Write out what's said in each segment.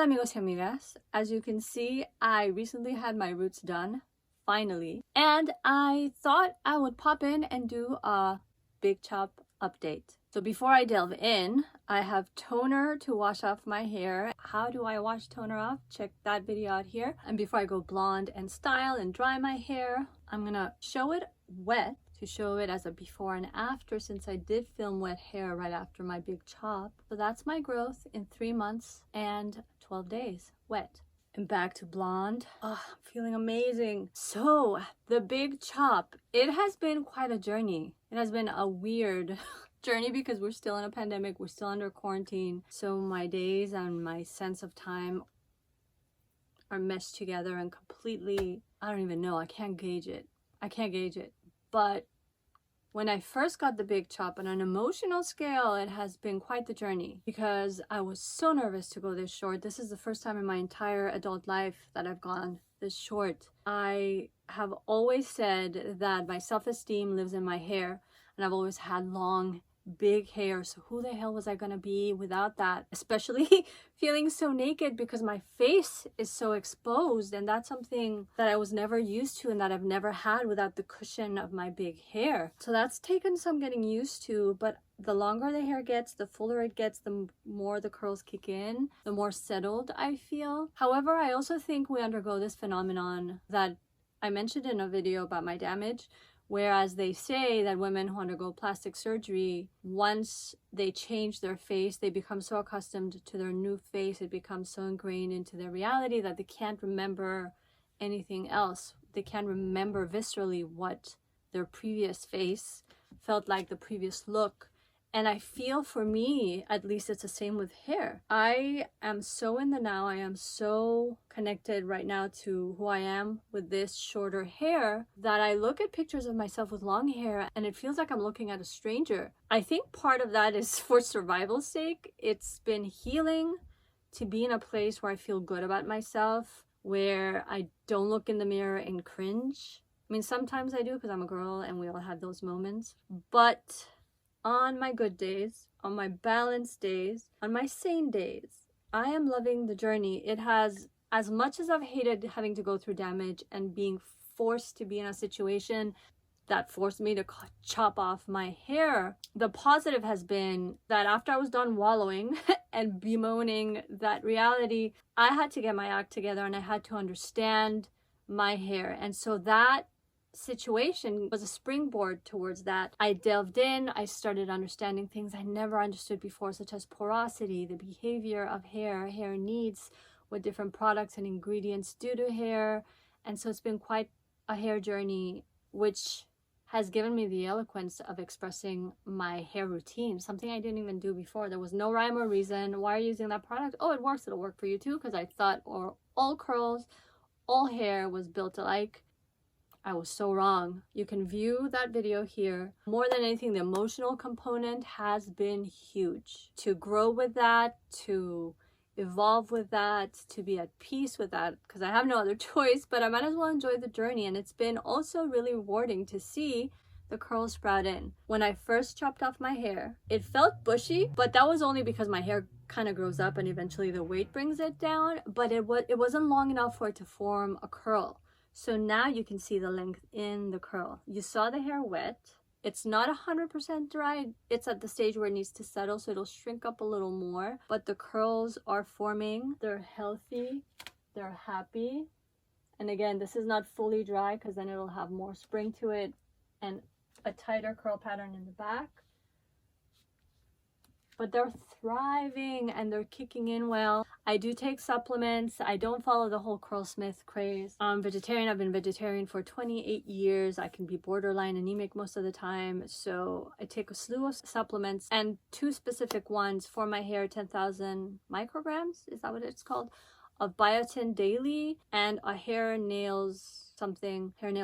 Hola amigos y amigas. As you can see, I recently had my roots done, finally. And I thought I would pop in and do a big chop update. So before I delve in, I have toner to wash off my hair. How do I wash toner off? Check that video out here. And before I go blonde and style and dry my hair, I'm gonna show it wet to show it as a before and after, since I did film wet hair right after my big chop. So that's my growth in 3 months and 12 days wet. And back to blonde. Oh, I'm feeling amazing. So the big chop, it has been quite a journey. It has been a weird journey because we're still in a pandemic, we're still under quarantine. So my days and my sense of time are meshed together and completely, I don't even know, I can't gauge it. But when I first got the big chop, on an emotional scale, it has been quite the journey because I was so nervous to go this short. This is the first time in my entire adult life that I've gone this short. I have always said that my self-esteem lives in my hair, and I've always had long, big hair. So who the hell was I gonna be without that? Especially feeling so naked because my face is so exposed, and that's something that I was never used to and that I've never had without the cushion of my big hair. So that's taken some getting used to, but the longer the hair gets, the fuller it gets, the more the curls kick in, the more settled I feel. However, I also think we undergo this phenomenon that I mentioned in a video about my damage. Whereas they say that women who undergo plastic surgery, once they change their face, they become so accustomed to their new face, it becomes so ingrained into their reality that they can't remember anything else. They can't remember viscerally what their previous face felt like, the previous look. And I feel, for me, at least, it's the same with hair. I am so in the now. I am so connected right now to who I am with this shorter hair that I look at pictures of myself with long hair and it feels like I'm looking at a stranger. I think part of that is for survival's sake. It's been healing to be in a place where I feel good about myself, where I don't look in the mirror and cringe. I mean, sometimes I do because I'm a girl and we all have those moments. But on my good days, on my balanced days, on my sane days, I am loving the journey. It has, as much as I've hated having to go through damage and being forced to be in a situation that forced me to chop off my hair, the positive has been that after I was done wallowing and bemoaning that reality, I had to get my act together and I had to understand my hair. And so that situation was a springboard towards that. I delved in, I started understanding things I never understood before, such as porosity, the behavior of hair needs, what different products and ingredients do to hair. And so it's been quite a hair journey, which has given me the eloquence of expressing my hair routine, something I didn't even do before. There was no rhyme or reason. Why are you using that product? Oh, it works, it'll work for you too, because I thought all curls, all hair was built alike. I was so wrong. You can view that video here. More than anything, the emotional component has been huge. To grow with that, to evolve with that, to be at peace with that, because I have no other choice, but I might as well enjoy the journey. And it's been also really rewarding to see the curls sprout in. When I first chopped off my hair, it felt bushy, but that was only because my hair kind of grows up and eventually the weight brings it down, but it wasn't long enough for it to form a curl. So now you can see the length in the curl. You saw the hair wet. It's not 100% dry. It's at the stage where it needs to settle, so it'll shrink up a little more. But the curls are forming. They're healthy. They're happy. And again, this is not fully dry because then it'll have more spring to it and a tighter curl pattern in the back. But they're thriving and they're kicking in well. I do take supplements. I don't follow the whole Curlsmith craze. I'm vegetarian. I've been vegetarian for 28 years. I can be borderline anemic most of the time. So I take a slew of supplements, and 2 specific ones for my hair, 10,000 micrograms, is that what it's called, of biotin daily, and a hair nail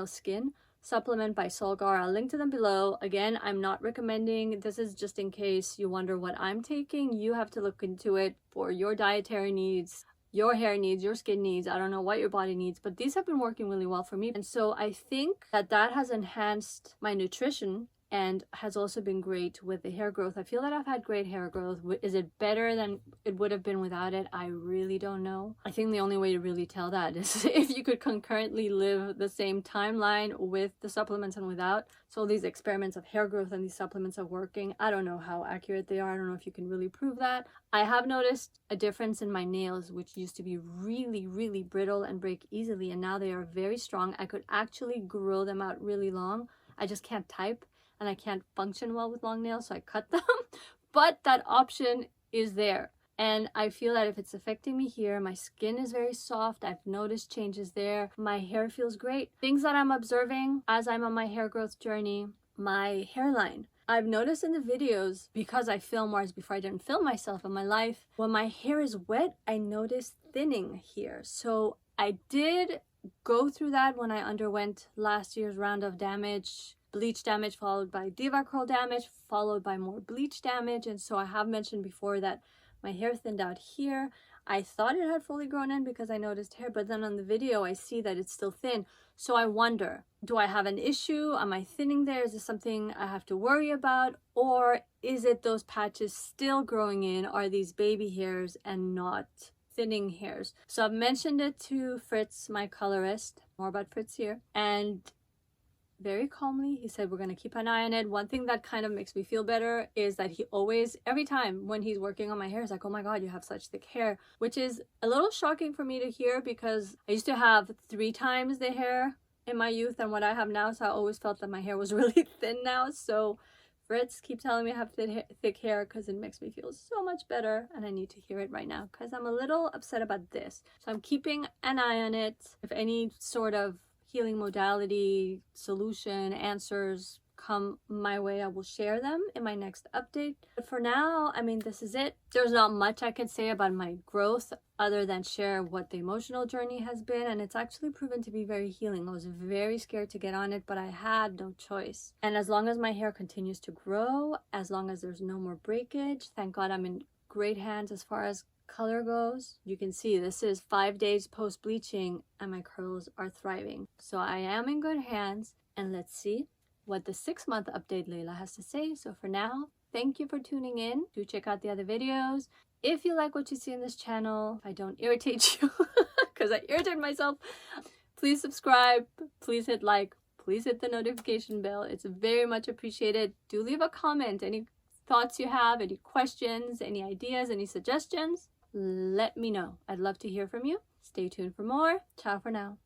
skin supplement by Solgar. I'll link to them below. Again, I'm not recommending. This is just in case you wonder what I'm taking. You have to look into it for your dietary needs, your hair needs, your skin needs. I don't know what your body needs, but these have been working really well for me. And so I think that has enhanced my nutrition and has also been great with the hair growth. I feel that I've had great hair growth. Is it better than it would have been without it? I really don't know. I think the only way to really tell that is if you could concurrently live the same timeline with the supplements and without. So these experiments of hair growth and these supplements are working. I don't know how accurate they are. I don't know if you can really prove that. I have noticed a difference in my nails, which used to be really, really brittle and break easily, and now they are very strong. I could actually grow them out really long. I just can't type and I can't function well with long nails, so I cut them. But that option is there. And I feel that if it's affecting me here, my skin is very soft. I've noticed changes there. My hair feels great. Things that I'm observing as I'm on my hair growth journey, my hairline. I've noticed in the videos, because I film, whereas before I didn't film myself in my life, when my hair is wet, I notice thinning here. So I did go through that when I underwent last year's round of damage, bleach damage followed by Diva Curl damage, followed by more bleach damage. And so I have mentioned before that my hair thinned out here. I thought it had fully grown in because I noticed hair, but then on the video I see that it's still thin. So I wonder, do I have an issue? Am I thinning there? Is this something I have to worry about? Or is it those patches still growing in? Are these baby hairs and not thinning hairs? So I've mentioned it to Fritz, my colorist. More about Fritz here. And very calmly, he said, we're going to keep an eye on it. One thing that kind of makes me feel better is that he always, every time when he's working on my hair, is like, oh my God, you have such thick hair, which is a little shocking for me to hear because I used to have 3 times the hair in my youth than what I have now. So I always felt that my hair was really thin now. So Fritz, keep telling me I have thick hair because it makes me feel so much better. And I need to hear it right now because I'm a little upset about this. So I'm keeping an eye on it. If any sort of healing modality, solution, answers come my way, I will share them in my next update. But for now, I mean, this is it. There's not much I could say about my growth other than share what the emotional journey has been, and it's actually proven to be very healing. I was very scared to get on it, but I had no choice. And as long as my hair continues to grow, as long as there's no more breakage, thank God I'm in great hands as far as color goes. You can see this is 5 days post bleaching and my curls are thriving. So I am in good hands, and let's see what the 6-month update Leila has to say. So for now, thank you for tuning in. Do check out the other videos. If you like what you see in this channel, if I don't irritate you, because I irritate myself, please subscribe, please hit like, please hit the notification bell. It's very much appreciated. Do leave a comment, any thoughts you have, any questions, any ideas, any suggestions. Let me know. I'd love to hear from you. Stay tuned for more. Ciao for now.